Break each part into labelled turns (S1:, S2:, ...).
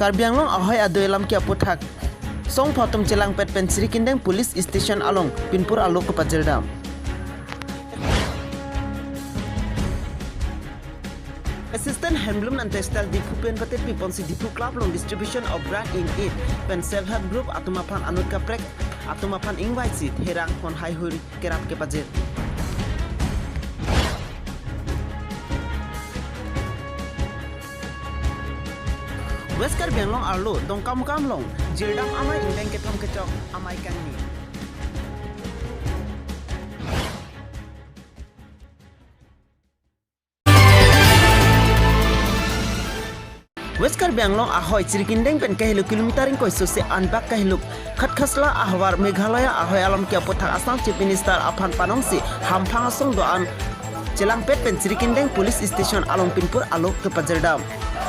S1: Karbi Anglong ahoy ado elam kia puthak. Song photom celang pet pen Sri Kindeng Police Station along Pinpur Alok ke Pajirdam. Assistant Handloom and Textile Dipu Pen Patet Piponsi Dipu Club long distribution of brand in it pen self-help group atumapan anut kaprek atumapan invite seat herang kon hai huri kerap ke Pajir. West Karbi Anglong arlo dong kam long jirdam amai indeng ketom kecok amai kangni. West Karbi Anglong ahoy Sri Kindeng pen kahiluk kilometerin koi sose anbak kahiluk khat khasla ahwar Meghalaya ahoy alam kia pothak Assam Chief Minister Aphan Panongsi hamphang asong doan celang pet pen Sri Kindeng Police Station along Pinpur Alok ke Pajirdam.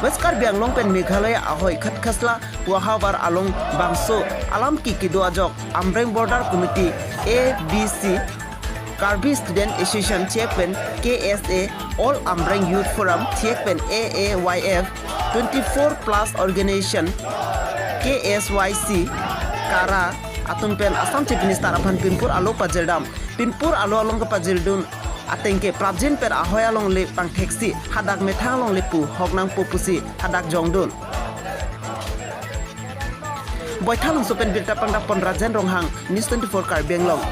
S1: West Karbi Anglong pen Meghalaya ahoy khat khasla wahawar along bangso alam ki kidoajok Ambreng Border Committee ABC Karbi Student Association Chairman KSA All Ambreng Youth Forum Chairman AAYF 24 Plus Organization KSYC Kara atun pen Assam Chief Minister Aphan Pinpur Alok Pajirdam Pinpur Alok along ke Pajirdun atengke prabjin per ahoy along le pang taxi hadak methang along le pu hognang popusi hadak jongdun boythalong sopen birta pangda pon rajan ronghang News 24 Karbi Anglong.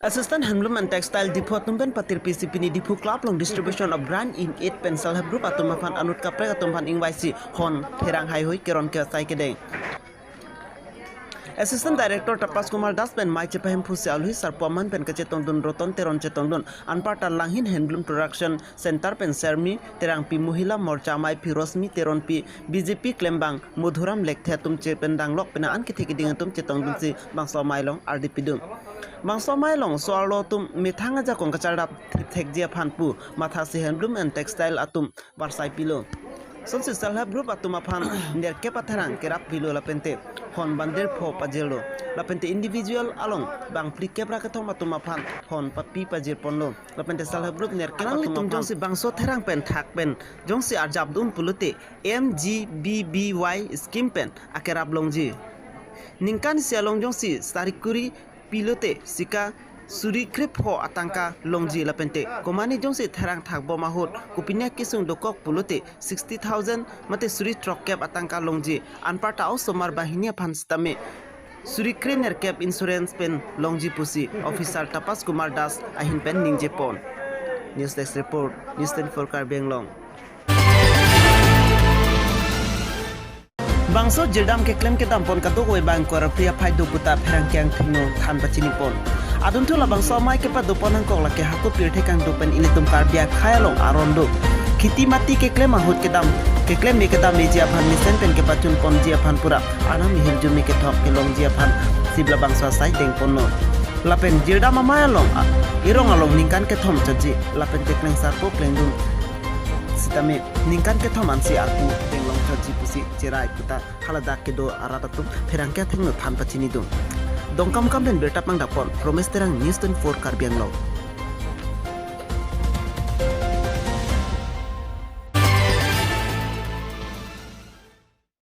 S1: Assistant Handloom and Textile Depot Tumpen Patir PCP ni Depot Club long distribution of brand in 8 pencil have group atumafan anut kaprek atumfan ingwaisi hon therang hai hoi keron ke sai kedeng. Assistant Director Tapas Kumar Das pen Mai Chepahem Phusi Alui Sarpoman pen Kachetong Dun Roton Teron Chetong Dun Anparta Langhin Handloom Production Center pen Sermi Terang Pi Muhila Morcha Mai Pi Rosmi Teron Pi BJP Klembang Mudhuram Lekthe Tum Chepen Danglok pena an kithiki dingatum Chetong Dun si Bangso Mailong RDP Dun Bangso Mailong Soalo tum mithanga ja kong kacharap thekjia phanpu Mathasi Handloom and Textile atum Barsai Pilo Sonsi self-help group atumaphan ner kepatharang kerap pilo lapente hon bandir pho pajelo lapente individual along bang pli kepra kathom atumaphan hon papi pajir ponlo lapente self-help group ner kerang litum jongsi bangso therang pen thak pen jongsi arjabdun pulute MGBBY scheme pen akerap longji ningkan sialong jongsi sarikuri pilote sika Suri krip ho atangka longji lapente komani jongsi therang thakbo mahut kupinya kisung dokok pulute 60,000 mate suri truck cap atangka longji anparta au somar bahinia phanstame suri krener cap insurance pen longji pusi officer Tapas Kumar Das ahin pen ningje pon News Desk report News 24 Karbi Anglong. Bangso jirdam ke claim ke dampon kato koi bang kor pria phai do buta pherang kyang thino than bachini pon adun thula bangso mai ke pa do pon kong la ke haku pir thekang do pen ilitum Karbia khayalong arondo khiti mati ke claim ahut ke dam me ke dam meja phan misen pen ke pachun pon jia phan pura anam him jumi ke thok ke long jia phan sibla bangso sai teng ponno lapen jirdam amayalong irong along ningkan ke thom chaji lapen te kleng sar po kleng dun sitame ningkan ke thoman si arpu tenglong chaji pusi cherai puta haladak ke do aratatum pherang ke thengno than pachini dum dongkam kam den bertapang dapon promes terang News 24 Karbi Anglong.